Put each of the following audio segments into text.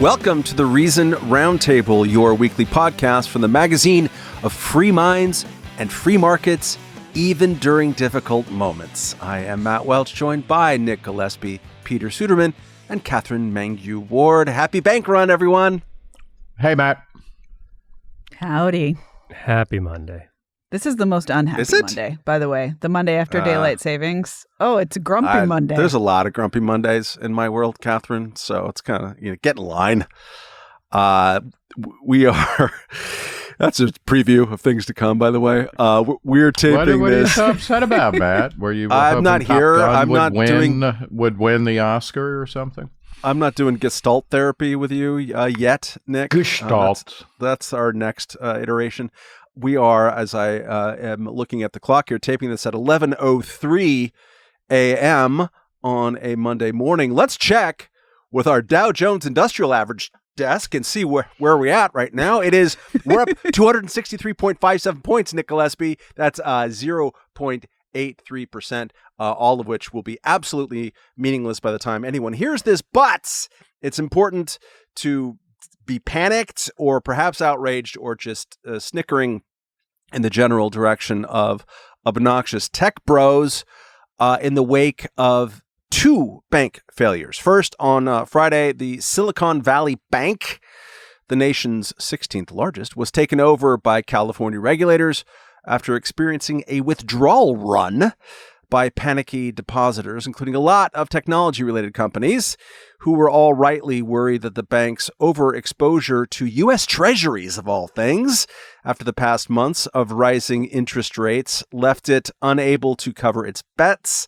Welcome to the Reason Roundtable, your weekly podcast from the magazine of free minds and free markets, even during difficult moments. I am Matt Welch, joined by Nick Gillespie, Peter Suderman, and Catherine Mangu Ward. Happy bank run, everyone. Hey, Matt. Howdy. Happy Monday. This is the most unhappy Monday, by the way. The Monday after daylight savings. Oh, it's a grumpy Monday. There's a lot of grumpy Mondays in my world, Catherine. So it's kind of, get in line. We are, that's a preview of things to come, by the way. We're taping what this. What are you so upset about, Matt? Were you I'm not here. I'm not would win the Oscar or something? I'm not doing Gestalt therapy with you yet, Nick. Gestalt. That's our next iteration. We are, as I am looking at the clock here, taping this at 11:03 a.m. on a Monday morning. Let's check with our Dow Jones Industrial Average desk and see where we're at right now. We're up 263.57 points, Nick Gillespie. That's 0.83%, all of which will be absolutely meaningless by the time anyone hears this. But it's important to be panicked or perhaps outraged or just snickering in the general direction of obnoxious tech bros in the wake of two bank failures. First, on Friday, the Silicon Valley Bank, the nation's 16th largest, was taken over by California regulators after experiencing a withdrawal run by panicky depositors, including a lot of technology-related companies who were all rightly worried that the bank's overexposure to U.S. Treasuries, of all things, after the past months of rising interest rates, left it unable to cover its bets.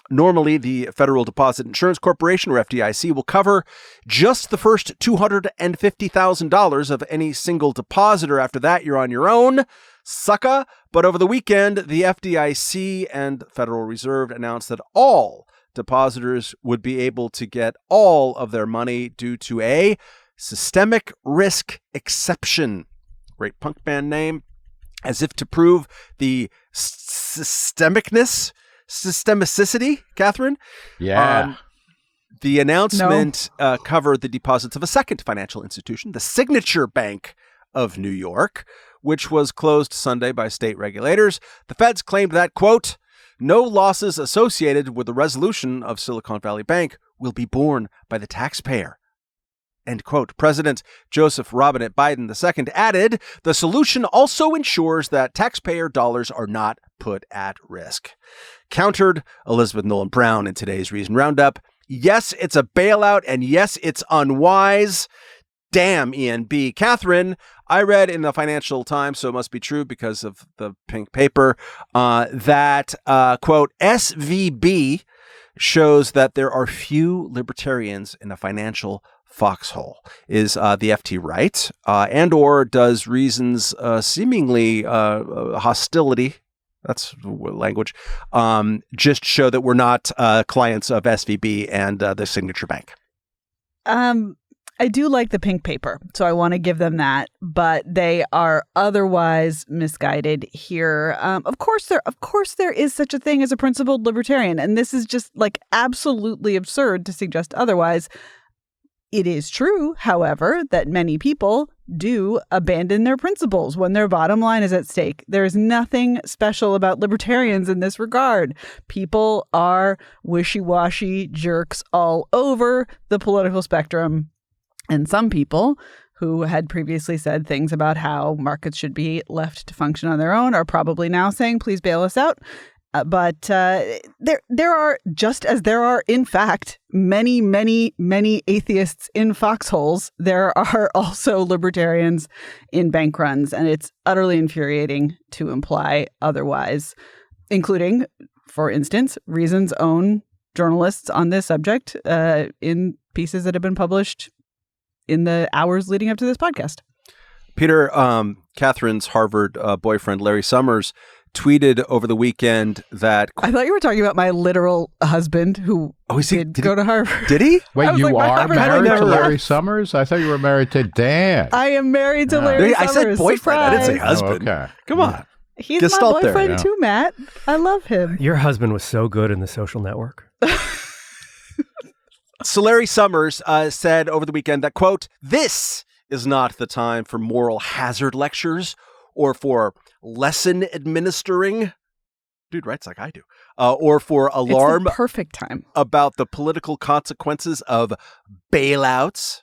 Normally, the Federal Deposit Insurance Corporation, or FDIC, will cover just the first $250,000 of any single depositor. After that, you're on your own, sucka. But over the weekend, the FDIC and Federal Reserve announced that all depositors would be able to get all of their money due to a systemic risk exception. Great punk band name. As if to prove the systemicity, Catherine? Yeah. The announcement covered the deposits of a second financial institution, the Signature Bank of New York, which was closed Sunday by state regulators. The feds claimed that, quote, no losses associated with the resolution of Silicon Valley Bank will be borne by the taxpayer. End quote. President Joseph Robinette Biden II added, the solution also ensures that taxpayer dollars are not put at risk. Countered Elizabeth Nolan Brown in today's Reason Roundup. Yes, it's a bailout, and yes, it's unwise. Damn, ENB. Catherine, I read in the Financial Times, so it must be true because of the pink paper, that, quote, SVB shows that there are few libertarians in a financial foxhole. Is the FT right? And or does Reason's seemingly hostility, that's language, just show that we're not clients of SVB and the Signature Bank? I do like the pink paper, so I want to give them that, but they are otherwise misguided here. Of course there is such a thing as a principled libertarian, and this is just like absolutely absurd to suggest otherwise. It is true, however, that many people do abandon their principles when their bottom line is at stake. There is nothing special about libertarians in this regard. People are wishy-washy jerks all over the political spectrum. And some people who had previously said things about how markets should be left to function on their own are probably now saying, please bail us out. But there are, just as there are, in fact, many, many, many atheists in foxholes, there are also libertarians in bank runs. And it's utterly infuriating to imply otherwise, including, for instance, Reason's own journalists on this subject in pieces that have been published in the hours leading up to this podcast. Peter, Catherine's Harvard boyfriend, Larry Summers, tweeted over the weekend that... I thought you were talking about my literal husband who did go to Harvard. Did he? Wait, you are married to Larry Summers? I thought you were married to Dan. I am married to Larry Summers. I said boyfriend. Surprise. I didn't say husband. Oh, okay. Come on. He's my boyfriend too, Matt. I love him. Your husband was so good in The Social Network. So Larry Summers said over the weekend that, quote, "This is not the time for moral hazard lectures or for lesson administering." Dude writes like I do. Or for alarm. It's the perfect time. About the political consequences of bailouts.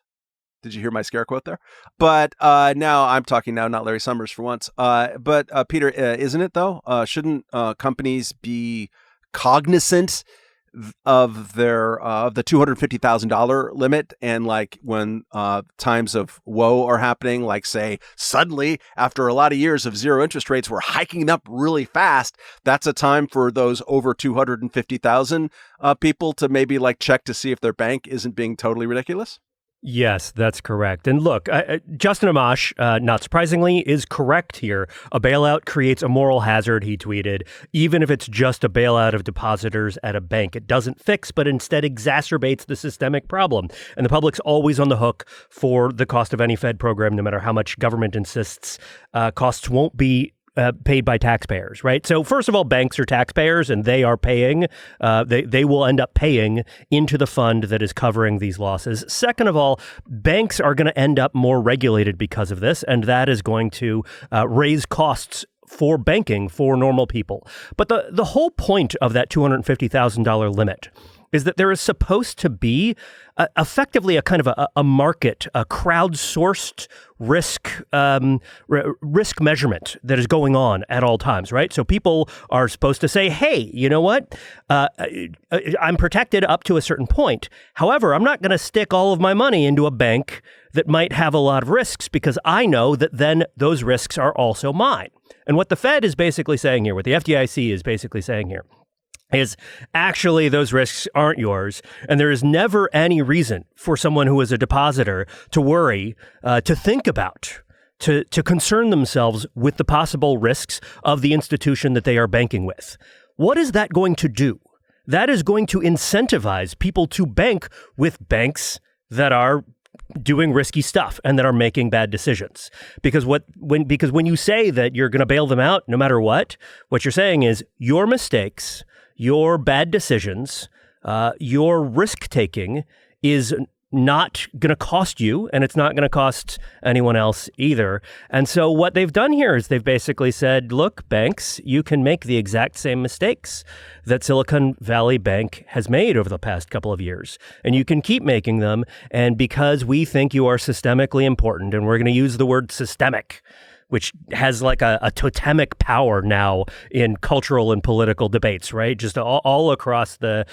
Did you hear my scare quote there? But now I'm talking now, not Larry Summers for once. But Peter, isn't it though? Shouldn't companies be cognizant of their of the $250,000 limit, and like when times of woe are happening, like say suddenly after a lot of years of zero interest rates we're hiking up really fast, that's a time for those over 250,000 people to maybe like check to see if their bank isn't being totally ridiculous? Yes, that's correct. And look, Justin Amash, not surprisingly, is correct here. A bailout creates a moral hazard, he tweeted, even if it's just a bailout of depositors at a bank. It doesn't fix, but instead exacerbates the systemic problem. And the public's always on the hook for the cost of any Fed program, no matter how much government insists costs won't be paid by taxpayers, right? So first of all, banks are taxpayers and they are paying, they will end up paying into the fund that is covering these losses. Second of all, banks are going to end up more regulated because of this, and that is going to raise costs for banking for normal people. But the whole point of that $250,000 limit is that there is supposed to be effectively a kind of a market, a crowdsourced risk measurement that is going on at all times, right? So people are supposed to say, hey, you know what? I'm protected up to a certain point. However, I'm not going to stick all of my money into a bank that might have a lot of risks because I know that then those risks are also mine. And what the Fed is basically saying here, what the FDIC is basically saying here, is actually those risks aren't yours. And there is never any reason for someone who is a depositor to worry, to think about, to concern themselves with the possible risks of the institution that they are banking with. What is that going to do? That is going to incentivize people to bank with banks that are doing risky stuff and that are making bad decisions. Because when you say that you're going to bail them out no matter what you're saying is your mistakes, your bad decisions, your risk-taking is not going to cost you, and it's not going to cost anyone else either. And so what they've done here is they've basically said, look, banks, you can make the exact same mistakes that Silicon Valley Bank has made over the past couple of years, and you can keep making them. And because we think you are systemically important, and we're going to use the word systemic, which has like a totemic power now in cultural and political debates, right? Just all across the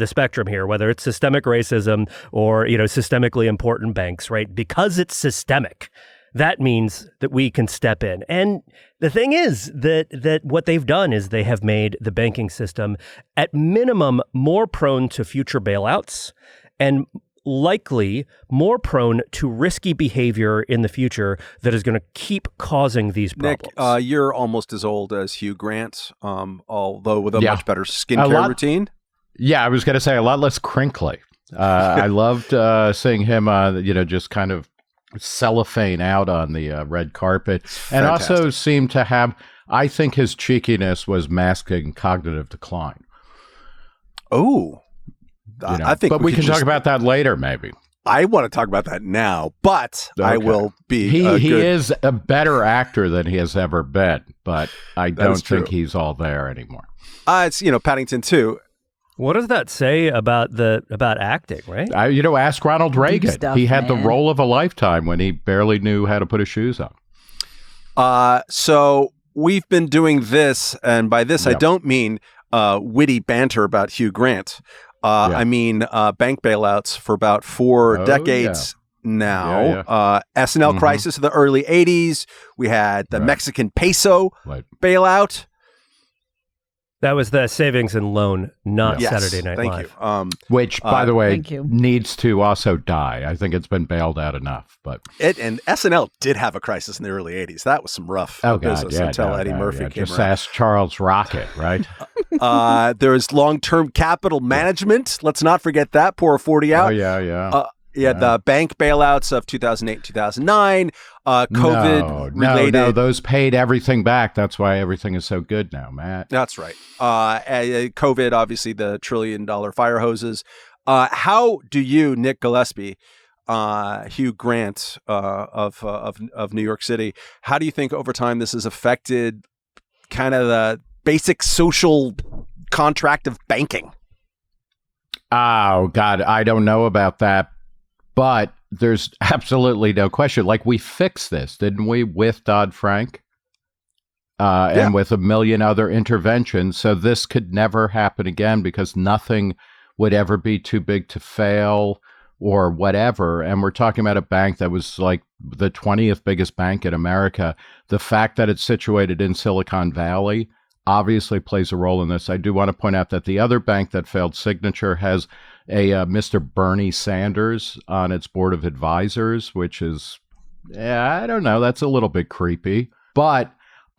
spectrum here, whether it's systemic racism or, systemically important banks, right? Because it's systemic, that means that we can step in. And the thing is that what they've done is they have made the banking system at minimum more prone to future bailouts and likely more prone to risky behavior in the future that is going to keep causing these problems. Nick, you're almost as old as Hugh Grant, although with a much better skincare routine. Yeah, I was going to say a lot less crinkly. I loved seeing him, just kind of cellophane out on the red carpet. And also seemed to have, I think his cheekiness was masking cognitive decline. Oh, I think, but we can talk about that later, maybe. I want to talk about that now, but okay. I will be. He is a better actor than he has ever been, but I don't think he's all there anymore. It's Paddington 2. What does that say about acting, right? Ask Ronald Reagan. He had the role of a lifetime when he barely knew how to put his shoes on. So we've been doing this, and by this I don't mean witty banter about Hugh Grant. I mean, bank bailouts for about 4 decades now. SNL crisis of the early 80s. We had the Mexican peso bailout. That was the savings and loan, not Saturday Night Live. Thank you. Which, by the way, needs to also die. I think it's been bailed out enough. But and SNL did have a crisis in the early 80s. That was some rough business until Eddie Murphy came just around. ask Charles Rocket, right? There is long-term capital management. Let's not forget that. Pour a 40 out. Oh, the bank bailouts of 2008, 2009, COVID-related. No, those paid everything back. That's why everything is so good now, Matt. That's right. COVID, obviously, the $1 trillion fire hoses. How do you, Nick Gillespie, Hugh Grant of New York City, how do you think over time this has affected kind of the basic social contract of banking? Oh, God, I don't know about that, but there's absolutely no question. Like, we fixed this, didn't we, with Dodd-Frank? And with a million other interventions. So this could never happen again because nothing would ever be too big to fail or whatever. And we're talking about a bank that was like the 20th biggest bank in America. The fact that it's situated in Silicon Valley obviously plays a role in this. I do want to point out that the other bank that failed, Signature, has a Mr. Bernie Sanders on its board of advisors, which is, I don't know, that's a little bit creepy. But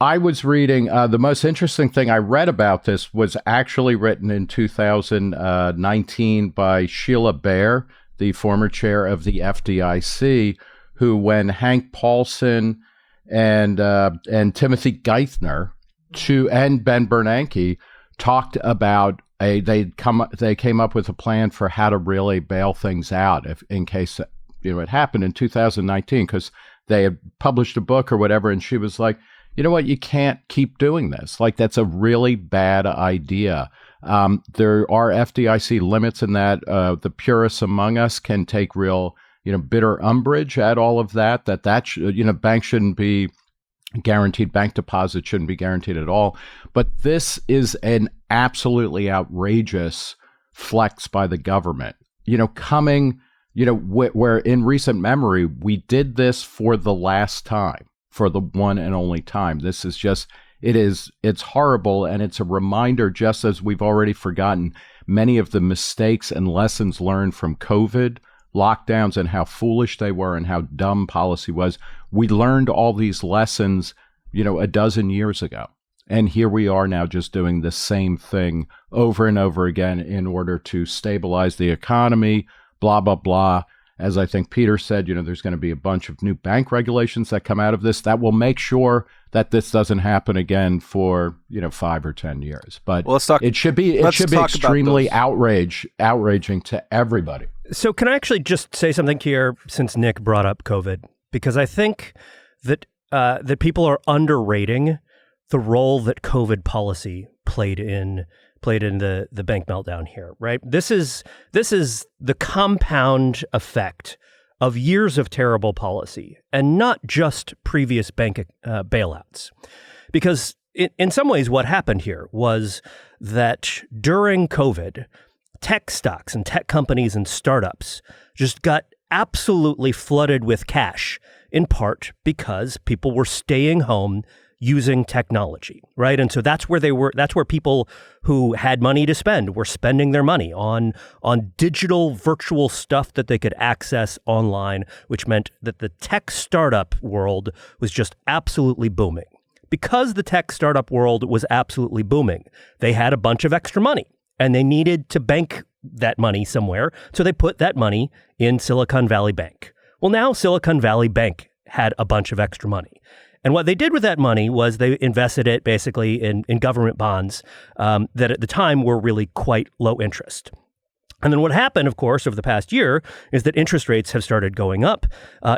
I was reading, the most interesting thing I read about this was actually written in 2019 by Sheila Bair, the former chair of the FDIC, who, when Hank Paulson and Timothy Geithner and Ben Bernanke talked about they came up with a plan for how to really bail things out in case it happened in 2019, because they had published a book or whatever, and she was like, you know what, you can't keep doing this. Like, that's a really bad idea. There are FDIC limits in that. The purists among us can take real, bitter umbrage at all of that. Banks shouldn't be guaranteed. Bank deposits shouldn't be guaranteed at all. But this is an absolutely outrageous flex by the government. Where in recent memory we did this for the last time. For the one and only time. This is just, it's horrible. And it's a reminder, just as we've already forgotten many of the mistakes and lessons learned from COVID lockdowns and how foolish they were and how dumb policy was. We learned all these lessons, a dozen years ago. And here we are now just doing the same thing over and over again in order to stabilize the economy, blah, blah, blah. As I think Peter said, there's going to be a bunch of new bank regulations that come out of this that will make sure that this doesn't happen again for 5 or 10 years. But it should be extremely outraging to everybody. So can I actually just say something here, since Nick brought up COVID? Because I think that that people are underrating the role that COVID policy played in the bank meltdown here, right? This is the compound effect of years of terrible policy, and not just previous bank bailouts. Because in some ways what happened here was that during COVID, tech stocks and tech companies and startups just got absolutely flooded with cash, in part because people were staying home using technology, right? And so that's where people who had money to spend were spending their money on digital virtual stuff that they could access online, which meant that the tech startup world was just absolutely booming. Because the tech startup world was absolutely booming, they had a bunch of extra money and they needed to bank that money somewhere. So they put that money in Silicon Valley Bank. Well, now Silicon Valley Bank had a bunch of extra money. And what they did with that money was they invested it basically in government bonds that at the time were really quite low interest. And then what happened, of course, over the past year is that interest rates have started going up,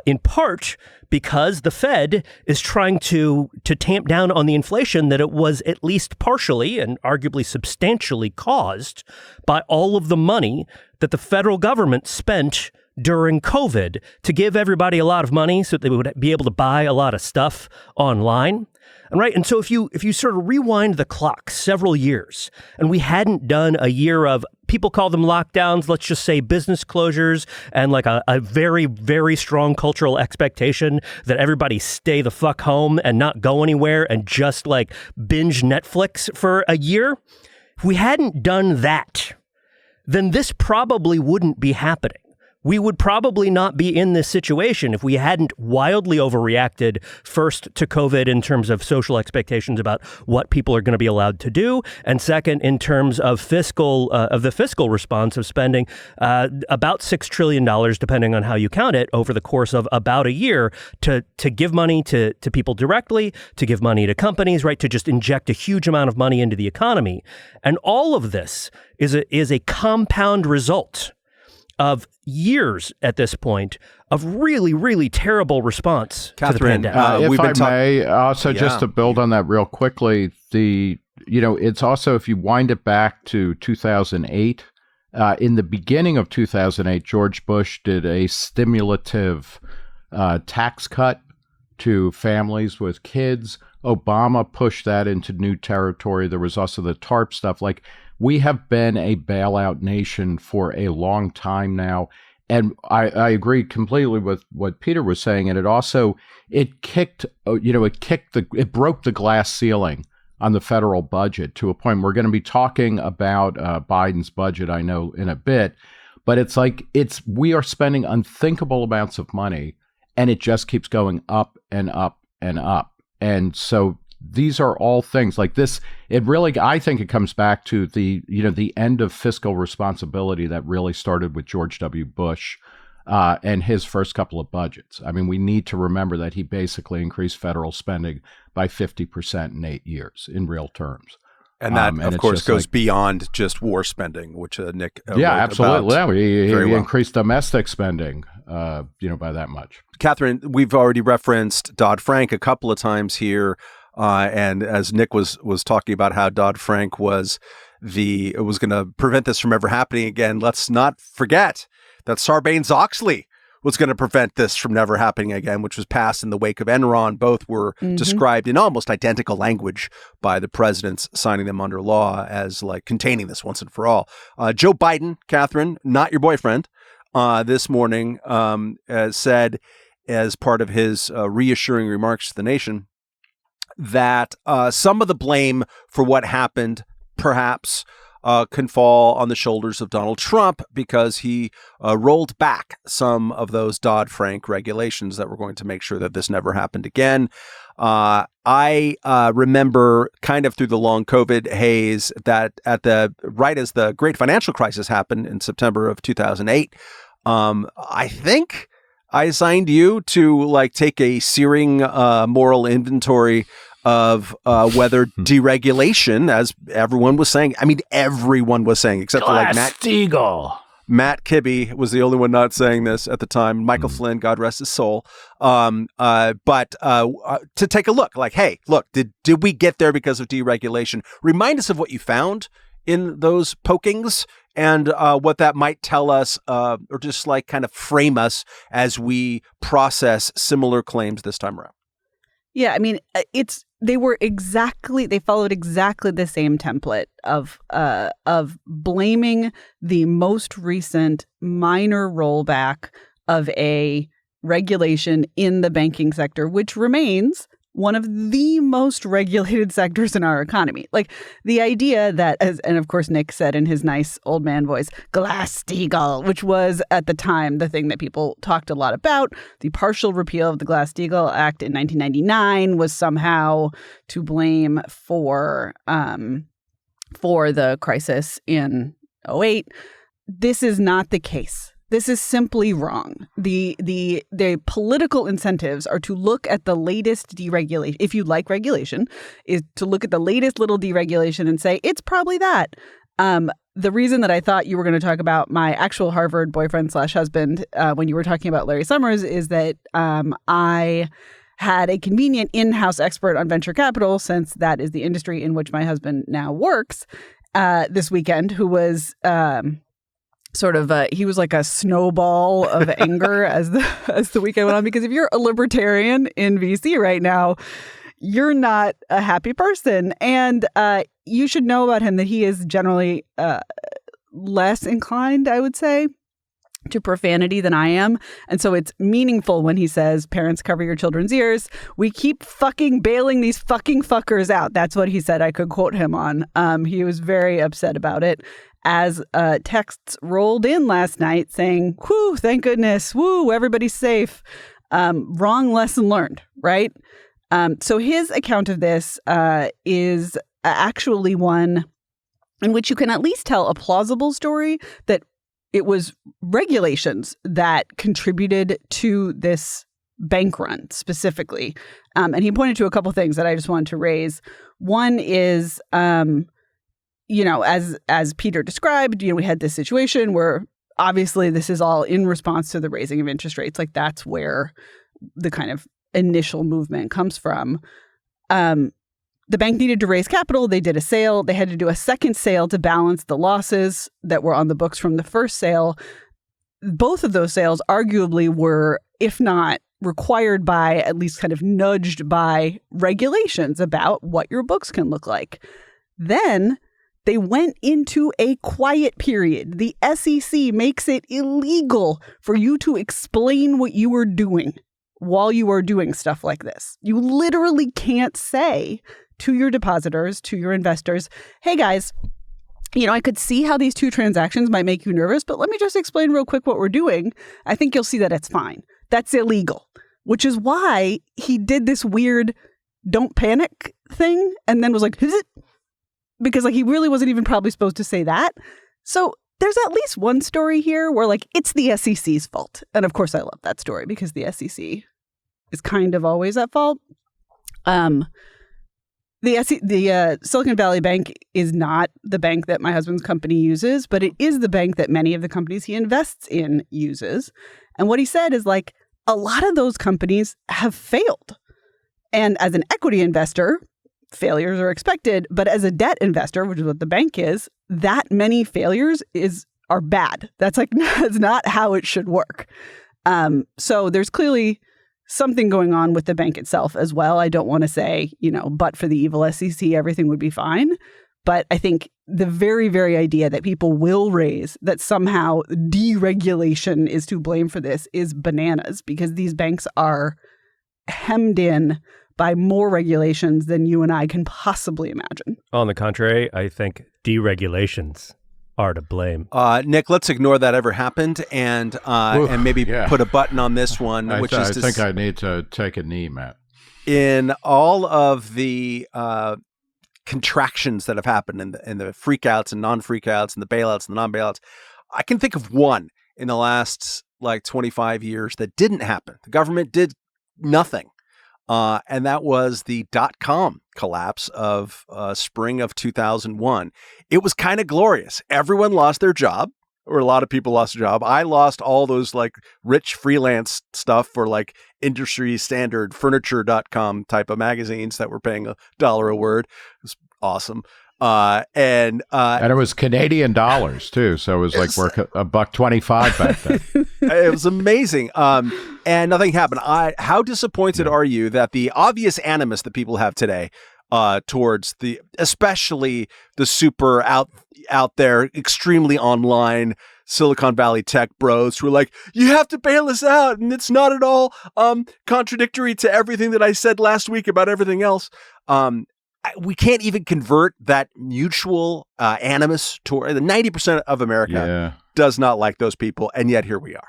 in part because the Fed is trying to tamp down on the inflation that it was at least partially and arguably substantially caused by all of the money that the federal government spent during COVID to give everybody a lot of money so that they would be able to buy a lot of stuff online. And so if you sort of rewind the clock several years, and we hadn't done a year of, people call them lockdowns, let's just say business closures, and like a very, very strong cultural expectation that everybody stay the fuck home and not go anywhere and just like binge Netflix for a year. If we hadn't done that, then this probably wouldn't be happening. We would probably not be in this situation if we hadn't wildly overreacted first to COVID in terms of social expectations about what people are going to be allowed to do, and second in terms of the fiscal response of spending about $6 trillion, depending on how you count it, over the course of about a year to give money to people directly, to give money to companies, right, to just inject a huge amount of money into the economy. And all of this is a compound result of years at this point of really, really terrible response Catherine, to the pandemic. If I may, also just to build on that real quickly, it's also, if you wind it back to 2008, in the beginning of 2008, George Bush did a stimulative tax cut to families with kids. Obama pushed that into new territory. There was also the TARP stuff. Like, we have been a bailout nation for a long time now. And I agree completely with what Peter was saying. And it also, it broke the glass ceiling on the federal budget to a point. We're going to be talking about Biden's budget, I know, in a bit. But it's like, we are spending unthinkable amounts of money, and it just keeps going up and up and up. And so these are all things like this. It really, I think it comes back to the end of fiscal responsibility that really started with George W. Bush and his first couple of budgets. I mean, we need to remember that he basically increased federal spending by 50% in 8 years in real terms. And that, of course, goes beyond just war spending, which Nick yeah, wrote absolutely. about He increased domestic spending, by that much. Catherine, we've already referenced Dodd-Frank a couple of times here, and as Nick was talking about how Dodd-Frank was going to prevent this from ever happening again. Let's not forget that Sarbanes-Oxley was going to prevent this from never happening again, which was passed in the wake of Enron. Both were described in almost identical language by the presidents signing them under law as like containing this once and for all. Joe Biden, Catherine, not your boyfriend, this morning said as part of his reassuring remarks to the nation that some of the blame for what happened perhaps can fall on the shoulders of Donald Trump because he rolled back some of those Dodd-Frank regulations that were going to make sure that this never happened again. I remember kind of through the long COVID haze that right as the great financial crisis happened in September of 2008, I think I assigned you to like take a searing moral inventory of whether deregulation, as everyone was saying, except for like Matt Kibbe was the only one not saying this at the time. Michael Flynn, God rest his soul. But to take a look, like, hey, look, did we get there because of deregulation? Remind us of what you found in those pokings and what that might tell us, or just like kind of frame us as we process similar claims this time around. Yeah, I mean, they followed exactly the same template of blaming the most recent minor rollback of a regulation in the banking sector, which remains one of the most regulated sectors in our economy. Like the idea that, and of course Nick said in his nice old man voice, Glass-Steagall, which was at the time the thing that people talked a lot about. The partial repeal of the Glass-Steagall Act in 1999 was somehow to blame for the crisis in 2008. This is not the case. This is simply wrong. The political incentives are to look at the latest deregulation. If you like regulation, is to look at the latest little deregulation and say, it's probably that. The reason that I thought you were going to talk about my actual Harvard boyfriend / husband when you were talking about Larry Summers is that I had a convenient in-house expert on venture capital, since that is the industry in which my husband now works, this weekend, who was he was like a snowball of anger as the weekend went on, because if you're a libertarian in VC right now, you're not a happy person. And you should know about him that he is generally less inclined, I would say, to profanity than I am. And so it's meaningful when he says, parents, cover your children's ears. We keep fucking bailing these fucking fuckers out. That's what he said. I could quote him on. He was very upset about it as texts rolled in last night saying, whew, thank goodness, woo, everybody's safe. Wrong lesson learned, right? So his account of this is actually one in which you can at least tell a plausible story that it was regulations that contributed to this bank run specifically. And he pointed to a couple things that I just wanted to raise. One is, as Peter described, we had this situation where obviously, this is all in response to the raising of interest rates. Like, that's where the kind of initial movement comes from. The bank needed to raise capital. They did a sale. They had to do a second sale to balance the losses that were on the books from the first sale. Both of those sales arguably were, if not required by, at least kind of nudged by regulations about what your books can look like. Then they went into a quiet period. The SEC makes it illegal for you to explain what you were doing while you are doing stuff like this. You literally can't say to your depositors, to your investors, hey guys, I could see how these two transactions might make you nervous, but let me just explain real quick what we're doing. I think you'll see that it's fine. That's illegal, which is why he did this weird don't panic thing and then was like, is it? Because he really wasn't even probably supposed to say that. So there's at least one story here where it's the SEC's fault. And of course I love that story because the SEC is kind of always at fault. The Silicon Valley Bank is not the bank that my husband's company uses, but it is the bank that many of the companies he invests in uses. And what he said is a lot of those companies have failed. And as an equity investor, failures are expected. But as a debt investor, which is what the bank is, that many failures are bad. That's that's not how it should work. So there's clearly something going on with the bank itself as well. I don't want to say, but for the evil SEC, everything would be fine. But I think the very, very idea that people will raise that somehow deregulation is to blame for this is bananas, because these banks are hemmed in by more regulations than you and I can possibly imagine. On the contrary, I think deregulations are to blame. Nick, let's ignore that ever happened and maybe put a button on this one. I think I need to take a knee, Matt. In all of the contractions that have happened in the freakouts and non-freakouts and the bailouts and the non-bailouts, I can think of one in the last 25 years that didn't happen. The government did nothing. And that was the .com collapse of spring of 2001. It was kind of glorious. Everyone lost their job, or a lot of people lost their job. I lost all those rich freelance stuff for industry standard furniture.com type of magazines that were paying $1 a word. It was awesome. And it was Canadian dollars too, so it was worth $1.25 back then. It was amazing. And nothing happened. How disappointed are you that the obvious animus that people have today towards especially the super out there, extremely online Silicon Valley tech bros who are you have to bail us out, and it's not at all contradictory to everything that I said last week about everything else. We can't even convert that mutual animus toward the 90% of America does not like those people. And yet here we are.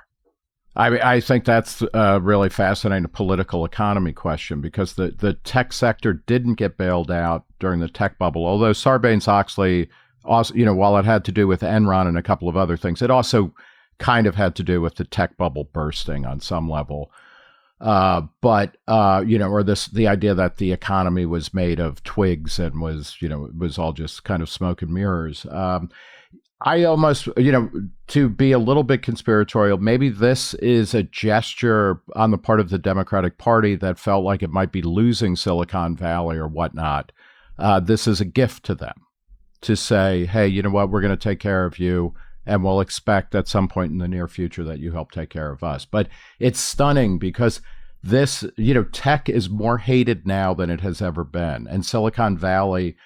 I think that's a really fascinating political economy question, because the tech sector didn't get bailed out during the tech bubble, although Sarbanes-Oxley, also, while it had to do with Enron and a couple of other things, it also kind of had to do with the tech bubble bursting on some level. Or the idea that the economy was made of twigs and was, it was all just kind of smoke and mirrors. I almost, to be a little bit conspiratorial, maybe this is a gesture on the part of the Democratic Party that felt like it might be losing Silicon Valley or whatnot. This is a gift to them to say, hey, you know what, we're going to take care of you, and we'll expect at some point in the near future that you help take care of us. But it's stunning because this, tech is more hated now than it has ever been. And Silicon Valley,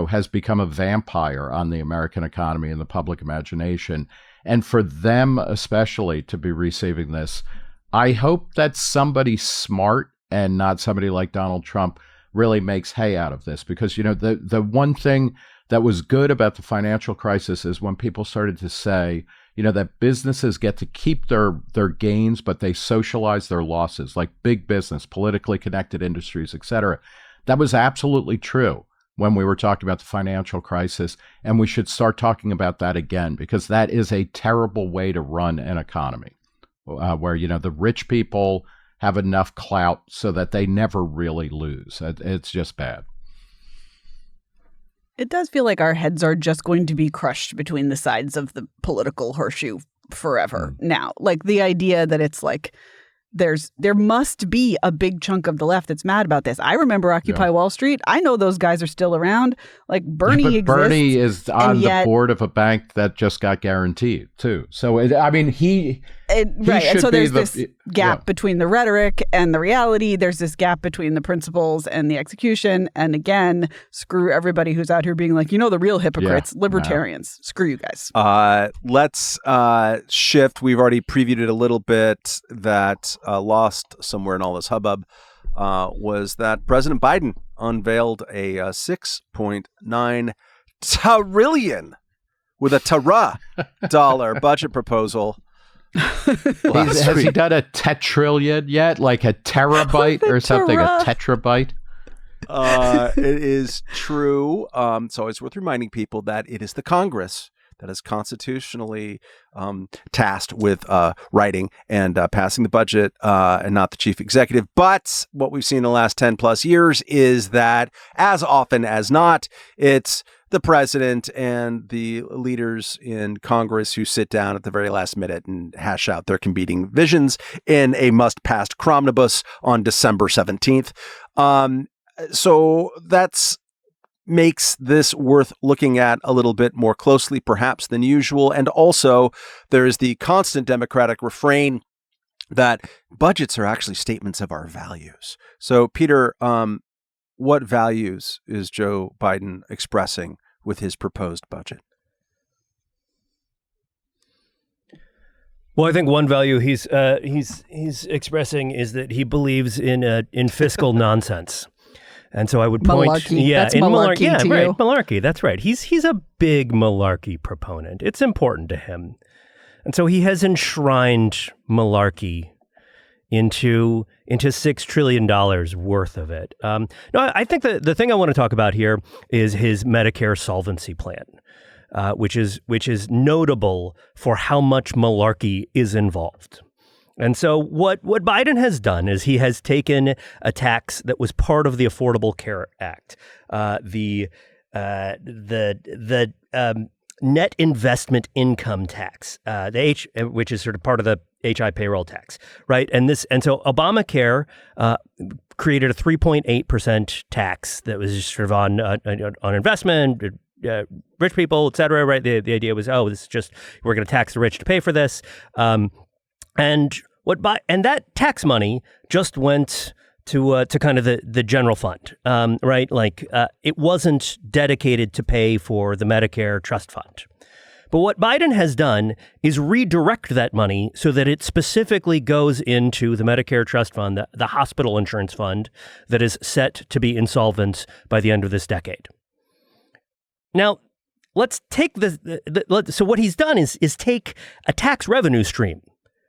has become a vampire on the American economy and the public imagination. And for them especially to be receiving this, I hope that somebody smart and not somebody like Donald Trump really makes hay out of this. Because, the one thing that was good about the financial crisis is when people started to say, that businesses get to keep their gains, but they socialize their losses, like big business, politically connected industries, et cetera. That was absolutely true when we were talking about the financial crisis, and we should start talking about that again, because that is a terrible way to run an economy, where, the rich people have enough clout so that they never really lose. It's just bad. It does feel like our heads are just going to be crushed between the sides of the political horseshoe forever now. Like the idea that it's like there must be a big chunk of the left that's mad about this. I remember Occupy Wall Street. I know those guys are still around. Like Bernie exists. Bernie is on the board of a bank that just got guaranteed too. So he right. And so there's this gap between the rhetoric and the reality. There's this gap between the principles and the execution. And again, screw everybody who's out here being like, the real hypocrites, libertarians. Screw you guys. Let's shift. We've already previewed it a little bit. That lost somewhere in all this hubbub was that President Biden unveiled a $6.9 trillion with a dollar budget proposal. Has he done a tetrillion yet? Like a terabyte or something? A tetrabyte? It is true. It's always worth reminding people that it is the Congress that is constitutionally tasked with writing and passing the budget and not the chief executive. But what we've seen in the last 10 plus years is that as often as not, it's the president and the leaders in Congress who sit down at the very last minute and hash out their competing visions in a must-pass cromnibus on December 17th. So that's makes this worth looking at a little bit more closely, perhaps, than usual. And also, there is the constant Democratic refrain that budgets are actually statements of our values. So, Peter, what values is Joe Biden expressing with his proposed budget? Well, I think one value he's expressing is that he believes in fiscal nonsense. And so I would point, malarkey. That's malarkey to right, you. Malarkey. That's right. He's a big malarkey proponent. It's important to him, and so he has enshrined malarkey into $6 trillion worth of it. No, I think the thing I want to talk about here is his Medicare solvency plan, which is notable for how much malarkey is involved. And so what Biden has done is he has taken a tax that was part of the Affordable Care Act, the net investment income tax, which is sort of part of the HI payroll tax, right? And so Obamacare created a 3.8% tax that was sort of on investment. Rich people, et cetera, right? The idea was, this is just, we're going to tax the rich to pay for this. And that tax money just went to kind of the general fund, right? Like it wasn't dedicated to pay for the Medicare trust fund. But what Biden has done is redirect that money so that it specifically goes into the Medicare trust fund, the hospital insurance fund that is set to be insolvent by the end of this decade. Now, let's take so what he's done is take a tax revenue stream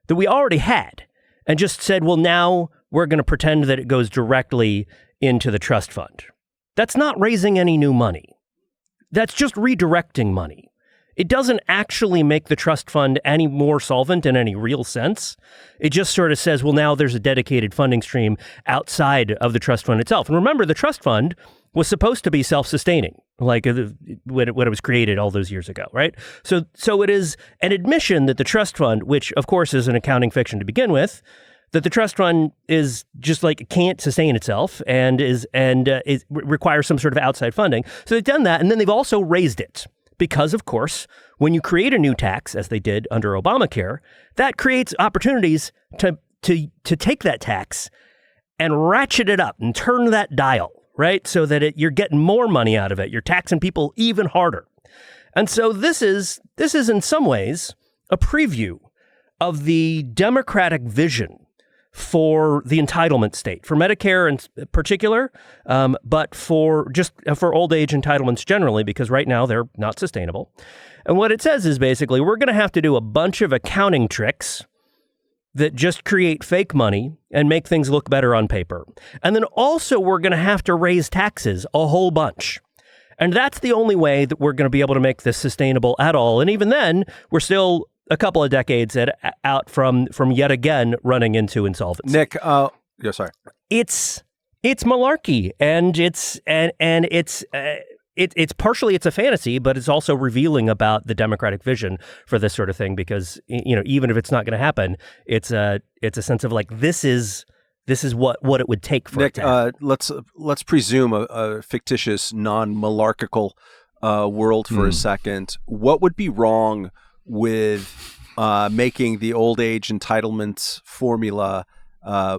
that we already had and just said, well, now we're going to pretend that it goes directly into the trust fund. That's not raising any new money. That's just redirecting money. It doesn't actually make the trust fund any more solvent in any real sense. It just sort of says, well, now there's a dedicated funding stream outside of the trust fund itself. And remember, the trust fund was supposed to be self-sustaining, like when it was created all those years ago, right? So it is an admission that the trust fund, which of course is an accounting fiction to begin with, that the trust fund is just like can't sustain itself and requires some sort of outside funding. So they've done that, and then they've also raised it because, of course, when you create a new tax, as they did under Obamacare, that creates opportunities to take that tax and ratchet it up and turn that dial, right? So that you're getting more money out of it. You're taxing people even harder. And so this is in some ways a preview of the Democratic vision for the entitlement state, for Medicare in particular, but for old age entitlements generally, because right now they're not sustainable. And what it says is basically we're going to have to do a bunch of accounting tricks that just create fake money and make things look better on paper. And then also we're going to have to raise taxes a whole bunch. And that's the only way that we're going to be able to make this sustainable at all. And even then, we're still a couple of decades out from yet again running into insolvency. Nick, sorry. It's malarkey, and it's it's partially it's a fantasy, but it's also revealing about the Democratic vision for this sort of thing, because even if it's not going to happen, it's a sense of like this is what it would take for Nick, it to happen. let's presume a fictitious, non-malarchical world for a second. What would be wrong with making the old age entitlement formula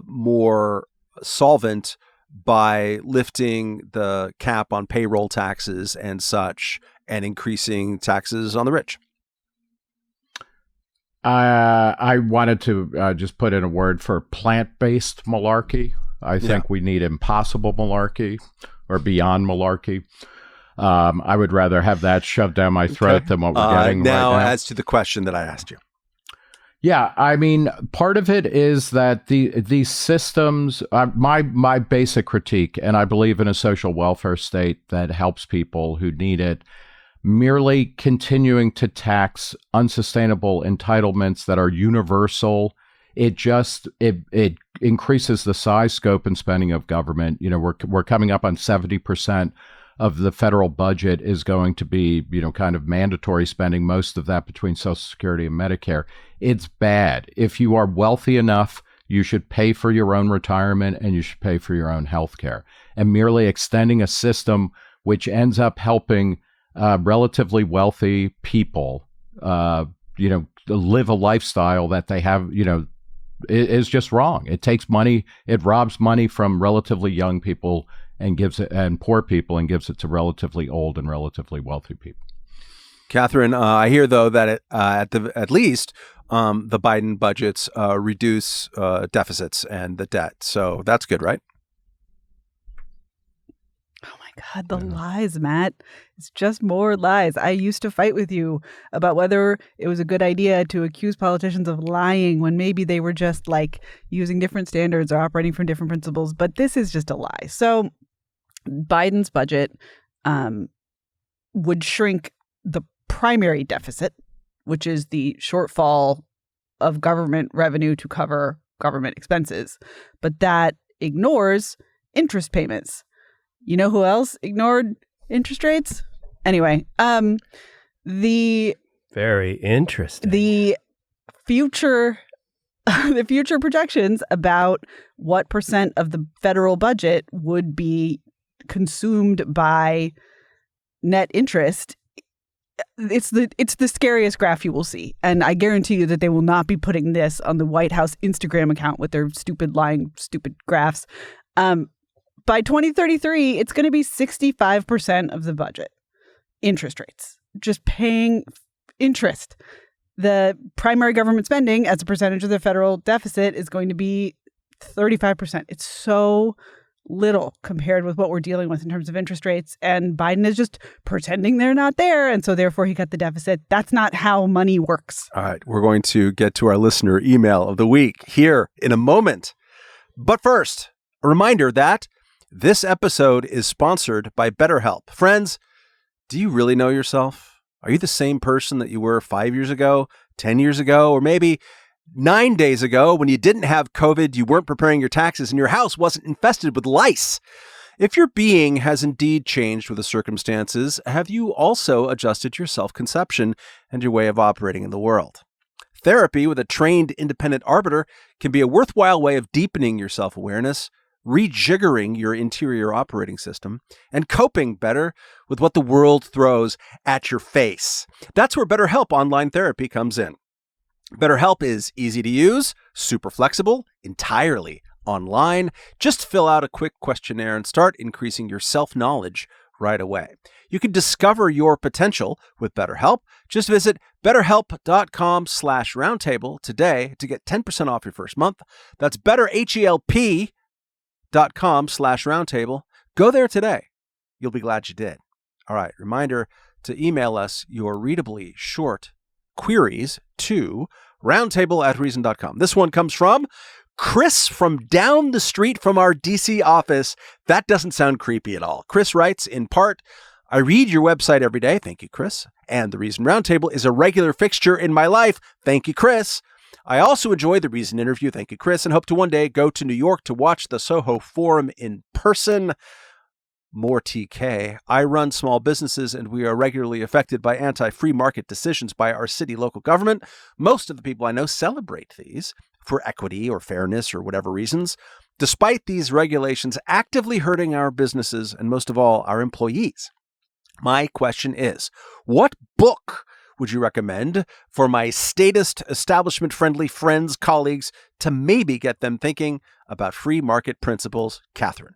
more solvent by lifting the cap on payroll taxes and such, and increasing taxes on the rich? I wanted to just put in a word for plant-based malarkey. I think we need impossible malarkey or beyond malarkey. I would rather have that shoved down my throat than what we're getting now, right now. As to the question that I asked you. Yeah, I mean, part of it is that these systems, my basic critique, and I believe in a social welfare state that helps people who need it, merely continuing to tax unsustainable entitlements that are universal, it increases the size, scope, and spending of government. We're coming up on 70% of the federal budget is going to be, kind of mandatory spending, most of that between Social Security and Medicare. It's bad. If you are wealthy enough, you should pay for your own retirement and you should pay for your own health care. And merely extending a system which ends up helping relatively wealthy people, live a lifestyle that they have, is just wrong. It takes money. It robs money from relatively young people and poor people and gives it to relatively old and relatively wealthy people. Catherine, I hear though that at least the Biden budgets reduce deficits and the debt, so that's good, right? Oh my God, the lies, Matt. It's just more lies. I used to fight with you about whether it was a good idea to accuse politicians of lying when maybe they were just like using different standards or operating from different principles. But this is just a lie. So Biden's budget would shrink the primary deficit, which is the shortfall of government revenue to cover government expenses. But that ignores interest payments. You know who else ignored interest rates? Anyway, the very interesting. The future projections about what percent of the federal budget would be consumed by net interest. It's the scariest graph you will see. And I guarantee you that they will not be putting this on the White House Instagram account with their stupid graphs. By 2033, it's going to be 65% of the budget. Interest rates, just paying interest. The primary government spending as a percentage of the federal deficit is going to be 35%. It's so little compared with what we're dealing with in terms of interest rates. And Biden is just pretending they're not there. And so therefore he cut the deficit. That's not how money works. All right. We're going to get to our listener email of the week here in a moment. But first, a reminder that this episode is sponsored by BetterHelp. Friends, do you really know yourself? Are you the same person that you were 5 years ago, 10 years ago, or maybe 9 days ago when you didn't have COVID, you weren't preparing your taxes, and your house wasn't infested with lice? If your being has indeed changed with the circumstances, have you also adjusted your self-conception and your way of operating in the world? Therapy with a trained independent arbiter can be a worthwhile way of deepening your self-awareness, rejiggering your interior operating system, and coping better with what the world throws at your face. That's where BetterHelp Online Therapy comes in. BetterHelp is easy to use, super flexible, entirely online. Just fill out a quick questionnaire and start increasing your self-knowledge right away. You can discover your potential with BetterHelp. Just visit betterhelp.com/roundtable today to get 10% off your first month. That's betterhelp.com/roundtable. Go there today. You'll be glad you did. All right. Reminder to email us your readably short queries to roundtable@reason.com. This one comes from Chris from down the street from our DC office. That doesn't sound creepy at all. Chris writes, in part, I read your website every day. Thank you, Chris. And the Reason Roundtable is a regular fixture in my life. Thank you, Chris. I also enjoy the Reason interview. Thank you, Chris. And hope to one day go to New York to watch the Soho Forum in person. more TK. I run small businesses and we are regularly affected by anti-free market decisions by our city local government. Most of the people I know celebrate these for equity or fairness or whatever reasons, despite these regulations actively hurting our businesses and most of all our employees. My question is, what book would you recommend for my statist, establishment-friendly friends, colleagues, to maybe get them thinking about free market principles? Catherine.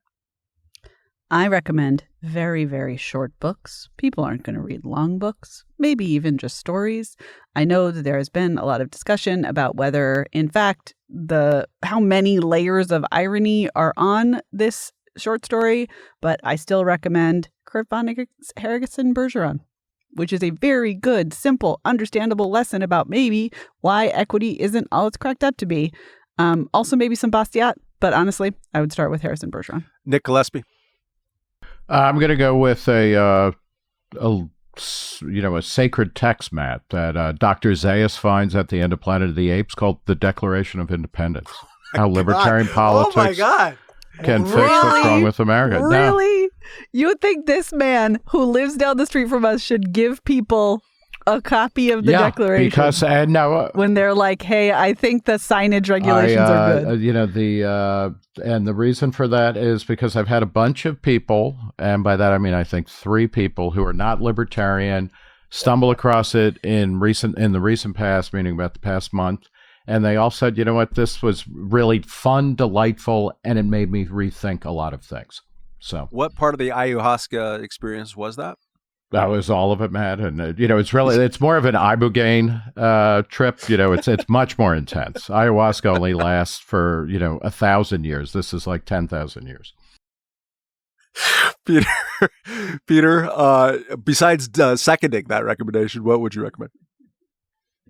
I recommend very, very short books. People aren't going to read long books, maybe even just stories. I know that there has been a lot of discussion about whether, in fact, how many layers of irony are on this short story, but I still recommend Kurt Vonnegut's Harrison Bergeron, which is a very good, simple, understandable lesson about maybe why equity isn't all it's cracked up to be. Also, maybe some Bastiat, but honestly, I would start with Harrison Bergeron. Nick Gillespie. I'm going to go with a sacred text, Matt, that Dr. Zaius finds at the end of Planet of the Apes called the Declaration of Independence. How libertarian politics can fix what's wrong with America. Really? No. You would think this man who lives down the street from us should give people a copy of the Declaration? Because when they're like, "Hey, I think the signage regulations are good." And the reason for that is because I've had a bunch of people, and by that I mean I think 3 people who are not libertarian, stumble across it in the recent past, meaning about the past month, and they all said, "You know what? This was really fun, delightful, and it made me rethink a lot of things." So, what part of the ayahuasca experience was that? That was all of it, Matt. And, it's more of an ibogaine trip. It's much more intense. Ayahuasca only lasts for, 1,000 years. This is like 10,000 years. Peter, besides seconding that recommendation, what would you recommend?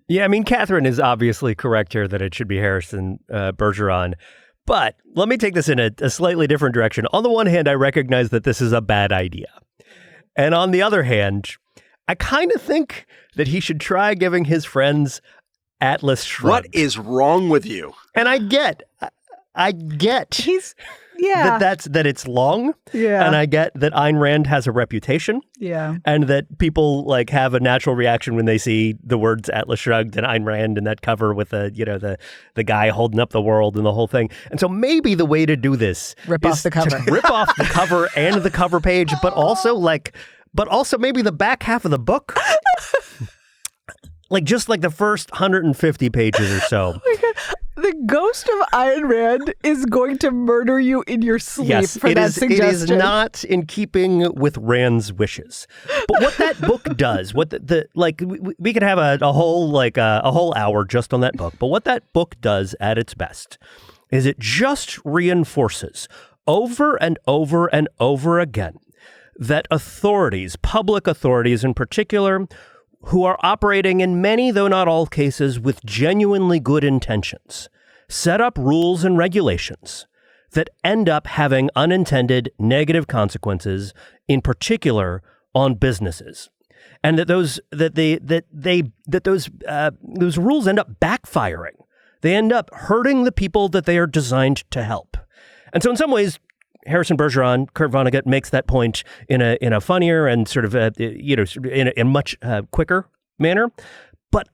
Yeah, I mean, Catherine is obviously correct here that it should be Harrison Bergeron. But let me take this in a slightly different direction. On the one hand, I recognize that this is a bad idea. And on the other hand, I kind of think that he should try giving his friends Atlas Shrugged. What is wrong with you? And I get that it's long. Yeah. And I get that Ayn Rand has a reputation. Yeah. And that people have a natural reaction when they see the words Atlas Shrugged and Ayn Rand and that cover with the guy holding up the world and the whole thing. And so maybe the way to do this rip off the cover. Rip off the cover and the cover page, but also maybe the back half of the book. Just the first 150 pages or so. Oh my God. The ghost of Ayn Rand is going to murder you in your sleep for that suggestion. It is not in keeping with Rand's wishes. But what that book does, we could have a whole hour just on that book. But what that book does at its best is it just reinforces over and over and over again that authorities, public authorities in particular, who are operating in many, though not all cases, with genuinely good intentions, set up rules and regulations that end up having unintended negative consequences, in particular on businesses, and that those rules end up backfiring. They end up hurting the people that they are designed to help. And so, in some ways, Harrison Bergeron, Kurt Vonnegut makes that point in a funnier and sort of in a much quicker manner. But